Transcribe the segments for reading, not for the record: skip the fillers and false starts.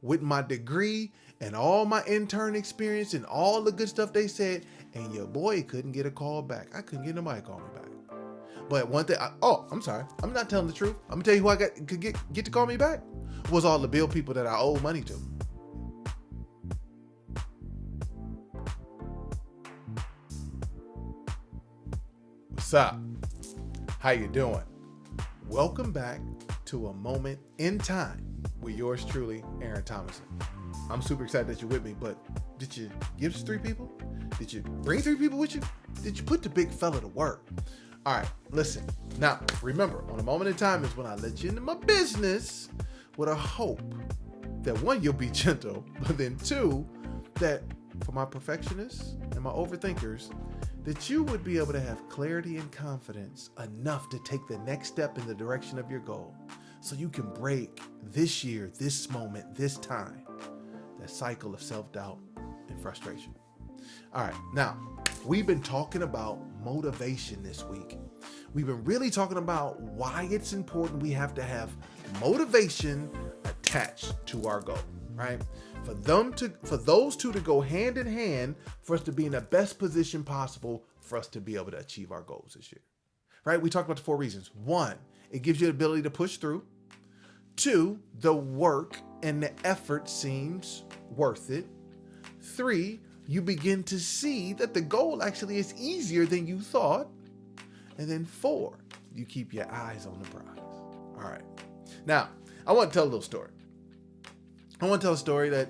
with my degree and all my intern experience and all the good stuff they said, and your boy couldn't get a call back. I couldn't get nobody to call me back. But one thing, I'm sorry, I'm not telling the truth. I'm gonna tell you who I could get to call me back was all the bill people that I owe money to. What's up? How you doing? Welcome back to A Moment in Time with yours truly, Aaron Thomason. I'm super excited that you're with me, but did you give us 3 people? Did you bring 3 people with you? Did you put the big fella to work? All right, listen. Now, remember, on A Moment in Time is when I let you into my business with a hope that 1, you'll be gentle, but then 2, that for my perfectionists and my overthinkers, that you would be able to have clarity and confidence enough to take the next step in the direction of your goal so you can break this year, this moment, this time, that cycle of self-doubt and frustration. All right, now, we've been talking about motivation this week. We've been really talking about why it's important we have to have motivation attached to our goal, right? For those two to go hand in hand for us to be in the best position possible for us to be able to achieve our goals this year, right? We talked about the 4 reasons. 1, it gives you the ability to push through. 2, the work and the effort seems worth it. 3, you begin to see that the goal actually is easier than you thought. And then 4, you keep your eyes on the prize. All right. Now, I want to tell a little story. I want to tell a story that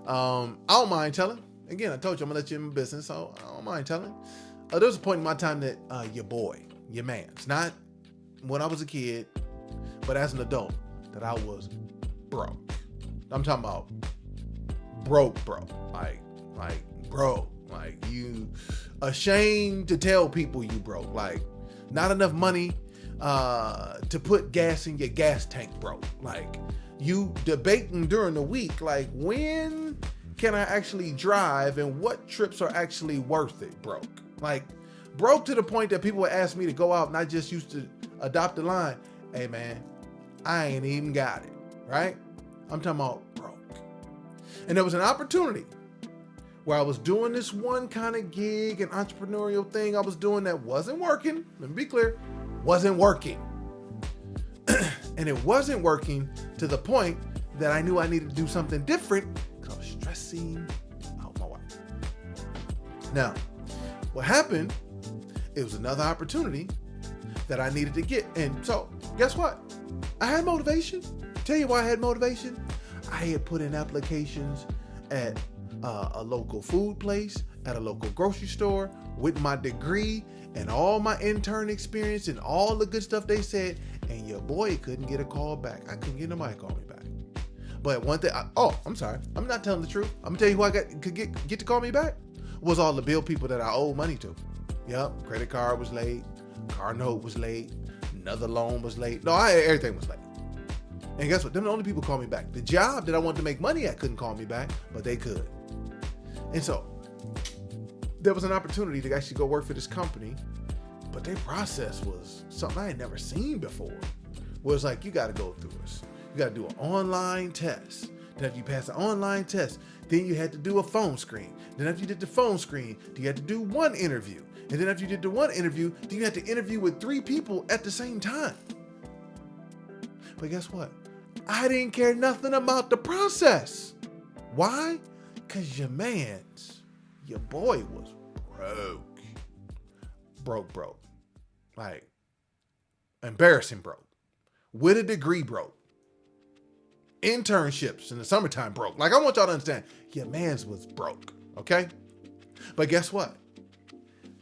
I don't mind telling. Again, I told you I'm going to let you in my business, so I don't mind telling. There was a point in my time that your man's, not when I was a kid, but as an adult, that I was broke. I'm talking about broke. Like broke. Like you ashamed to tell people you broke. Like not enough money to put gas in your gas tank broke. Like you debating during the week, like when can I actually drive and what trips are actually worth it broke. Like broke to the point that people would ask me to go out and I just used to adopt the line, hey man, I ain't even got it, right? I'm talking about broke. And there was an opportunity where I was doing this one kind of gig and entrepreneurial thing I was doing that wasn't working. Let me be clear, wasn't working. And it wasn't working to the point that I knew I needed to do something different because I was stressing out my wife. Now, what happened, it was another opportunity that I needed to get. And so, guess what? I had motivation. Tell you why I had motivation. I had put in applications at a local food place, at a local grocery store, with my degree and all my intern experience and all the good stuff they said, and your boy couldn't get a call back. I couldn't get nobody to call me back. But one thing, I'm sorry, I'm not telling the truth. I'm gonna tell you who I could get to call me back was all the bill people that I owe money to. Yep, credit card was late, car note was late, another loan was late. No, everything was late. And guess what? Them the only people call me back. The job that I wanted to make money at couldn't call me back, but they could. And so there was an opportunity to actually go work for this company, but their process was something I had never seen before. Where it's like, you got to go through this. You got to do an online test. Then after you pass the online test, then you had to do a phone screen. Then after you did the phone screen, you had to do 1 interview. And then after you did the 1 interview, then you had to interview with 3 people at the same time. But guess what? I didn't care nothing about the process. Why? Because your boy was broke. Like, embarrassing broke. With a degree broke. Internships in the summertime broke. Like, I want y'all to understand, your man's was broke, okay? But guess what?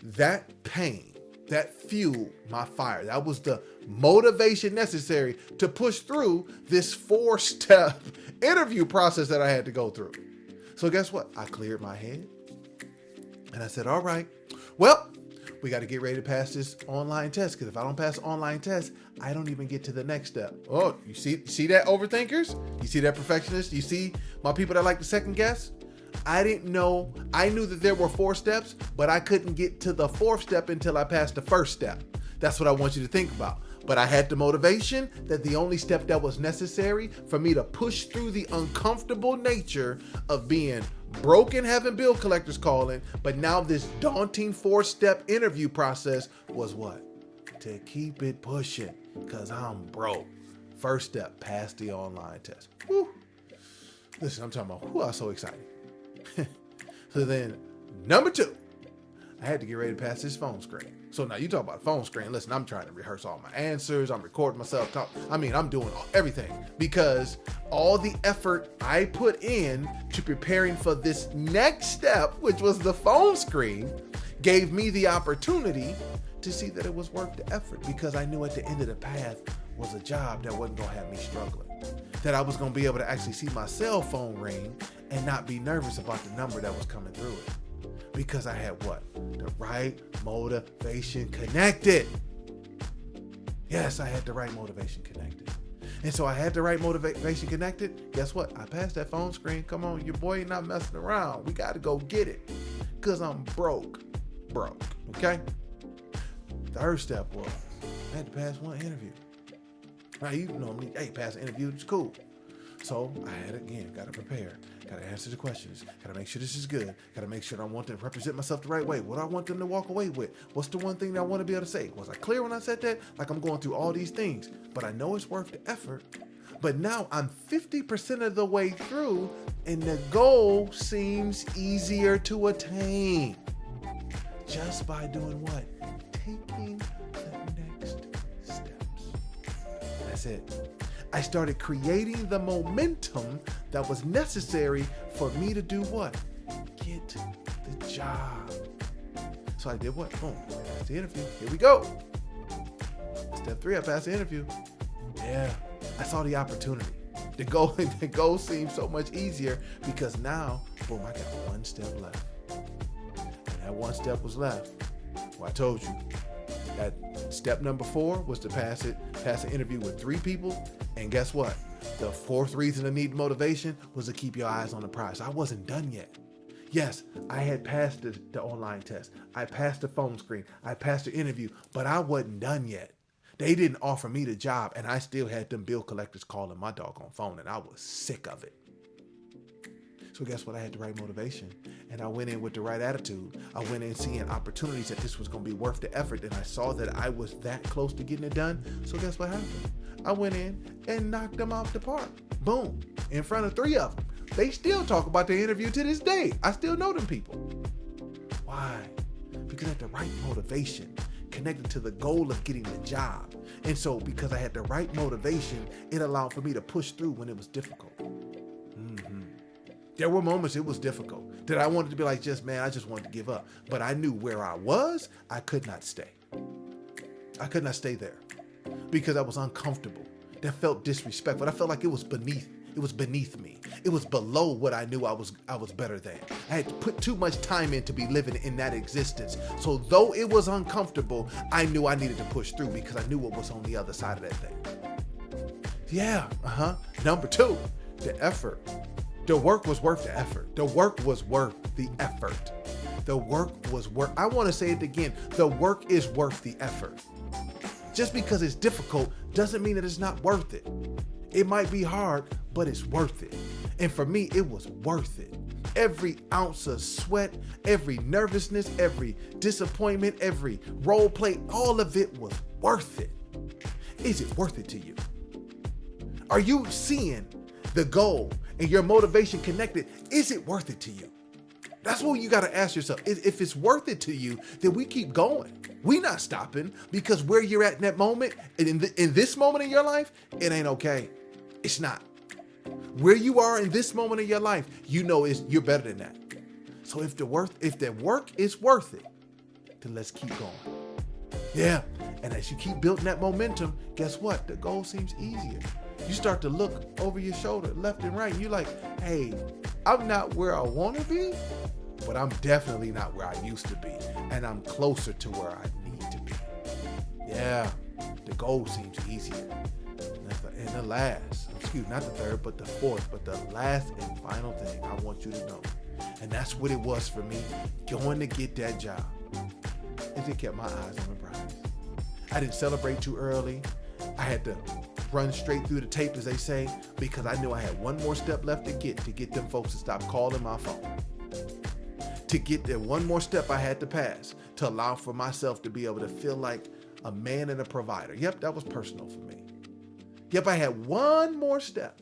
That pain, that fueled my fire. That was the motivation necessary to push through this 4-step interview process that I had to go through. So guess what? I cleared my head and I said, all right, well, we got to get ready to pass this online test, because if I don't pass the online test, I don't even get to the next step. Oh, you see that, overthinkers? You see that, perfectionists? You see my people that like to second guess? I didn't know. I knew that there were 4 steps, but I couldn't get to the 4th step until I passed the 1st step. That's what I want you to think about. But I had the motivation that the only step that was necessary for me to push through the uncomfortable nature of being broke and having bill collectors calling, but now this daunting 4-step interview process was what? To keep it pushing, because I'm broke. First step, pass the online test. Woo. Listen, I'm talking about, I was so excited. So then, number 2, I had to get ready to pass this phone screen. So now you talk about phone screen. Listen, I'm trying to rehearse all my answers. I'm recording myself talk. I'm doing everything because all the effort I put in to preparing for this next step, which was the phone screen, gave me the opportunity to see that it was worth the effort, because I knew at the end of the path was a job that wasn't going to have me struggling. That I was going to be able to actually see my cell phone ring and not be nervous about the number that was coming through it. Because I had what? The right motivation connected. Yes, I had the right motivation connected. And so I had the right motivation connected. Guess what? I passed that phone screen. Come on, your boy ain't not messing around. We got to go get it. Because I'm broke. Okay? Third step was I had to pass one interview. Now, you normally, pass an interview, it's cool. So I had, again, got to prepare. Got to answer the questions. Got to make sure this is good. Got to make sure I want to represent myself the right way. What do I want them to walk away with? What's the one thing that I want to be able to say? Was I clear when I said that? Like, I'm going through all these things, but I know it's worth the effort. But now I'm 50% of the way through, and the goal seems easier to attain. Just by doing what? Taking the next steps. That's it. I started creating the momentum that was necessary for me to do what? Get the job. So I did what? Boom. Passed the interview. Here we go. Step 3, I passed the interview. Yeah. I saw the opportunity. The goal seemed so much easier because now, boom, I got one step left. And that one step was left. Well, I told you. That step number 4 was to pass an interview with 3 people. And guess what? The 4th reason to need motivation was to keep your eyes on the prize. I wasn't done yet. Yes, I had passed the online test. I passed the phone screen. I passed the interview, but I wasn't done yet. They didn't offer me the job, and I still had them bill collectors calling my doggone phone, and I was sick of it. So guess what? I had the right motivation, and I went in with the right attitude. I went in seeing opportunities that this was going to be worth the effort, and I saw that I was that close to getting it done. So guess what happened? I went in and knocked them out the park. Boom. In front of 3 of them. They still talk about the interview to this day. I still know them people. Why? Because I had the right motivation connected to the goal of getting the job. And so because I had the right motivation, it allowed for me to push through when it was difficult. There were moments it was difficult that I wanted to be like, I just wanted to give up. But I knew where I was, I could not stay. I could not stay there because I was uncomfortable. That felt disrespectful. I felt like it was beneath me. It was below what I knew I was better than. I had to put too much time in to be living in that existence. So though it was uncomfortable, I knew I needed to push through because I knew what was on the other side of that thing. Yeah, Number 2, the effort. The work was worth the effort. The work was worth the effort. The work was worth, I want to say it again. The work is worth the effort. Just because it's difficult doesn't mean that it's not worth it. It might be hard, but it's worth it. And for me, it was worth it. Every ounce of sweat, every nervousness, every disappointment, every role play, all of it was worth it. Is it worth it to you? Are you seeing the goal and your motivation connected? Is it worth it to you? That's what you got to ask yourself. If it's worth it to you, then we keep going. We're not stopping because where you're at in that moment, and in this moment in your life, it ain't okay. It's not. Where you are in this moment in your life, you know you're better than that. So if the work is worth it, then let's keep going. Yeah. And as you keep building that momentum, guess what? The goal seems easier. You start to look over your shoulder, left and right, and you're like, hey, I'm not where I want to be, but I'm definitely not where I used to be. And I'm closer to where I need to be. Yeah, the goal seems easier. And the last, not the third, but the 4th, but the last and final thing I want you to know, and that's what it was for me, going to get that job. It kept my eyes on the prize. I didn't celebrate too early. I had to run straight through the tape, as they say, because I knew I had one more step left to get them folks to stop calling my phone. To get there, one more step I had to pass to allow for myself to be able to feel like a man and a provider. Yep, that was personal for me. Yep, I had one more step.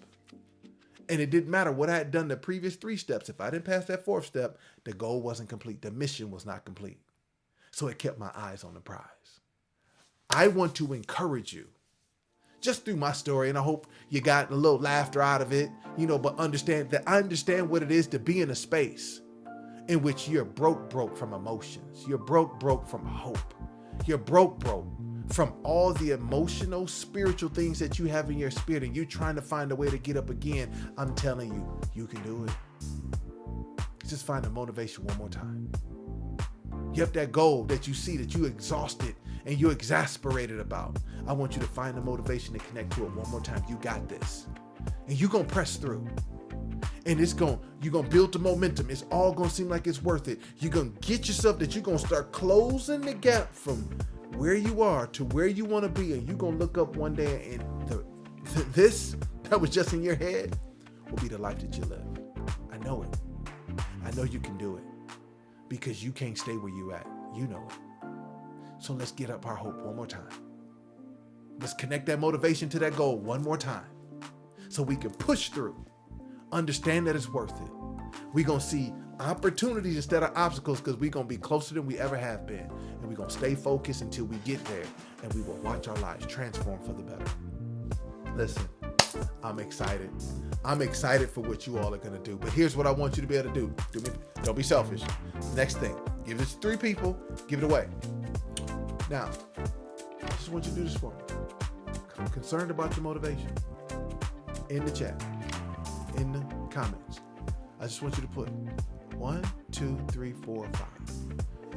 And it didn't matter what I had done the previous 3 steps. If I didn't pass that 4th step, the goal wasn't complete. The mission was not complete. So it kept my eyes on the prize. I want to encourage you just through my story, and I hope you got a little laughter out of it, but understand that I understand what it is to be in a space in which you're broke from emotions. You're broke from hope. You're broke from all the emotional, spiritual things that you have in your spirit, and you're trying to find a way to get up again. I'm telling you, you can do it. Just find the motivation one more time. You have that goal that you see that you're exhausted and you're exasperated about. I want you to find the motivation to connect to it one more time. You got this. And you're going to press through. And you're going to build the momentum. It's all going to seem like it's worth it. You're going to get yourself that you're going to start closing the gap from where you are to where you want to be. And you're going to look up one day and this that was just in your head will be the life that you live. I know it. I know you can do it because you can't stay where you at. You know it. So let's get up our hope one more time. Let's connect that motivation to that goal one more time so we can push through. Understand that it's worth it. We're going to see opportunities instead of obstacles because we're going to be closer than we ever have been. And we're going to stay focused until we get there. And we will watch our lives transform for the better. Listen, I'm excited. I'm excited for what you all are going to do. But here's what I want you to be able to do. Don't be selfish. Next thing, give this to 3 people. Give it away. Now, I just want you to do this for me. I'm concerned about your motivation. In the chat. In the comments. I just want you to put 1, 2, 3, 4, 5.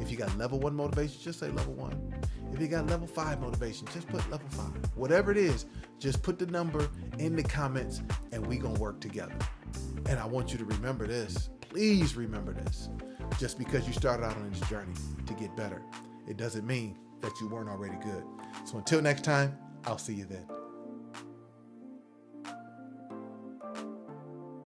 If you got level 1 motivation, just say level 1. If you got level 5 motivation, just put level 5. Whatever it is, just put the number in the comments and we gonna work together. And I want you to remember this. Please remember this. Just because you started out on this journey to get better, it doesn't mean that you weren't already good. So until next time, I'll see you then.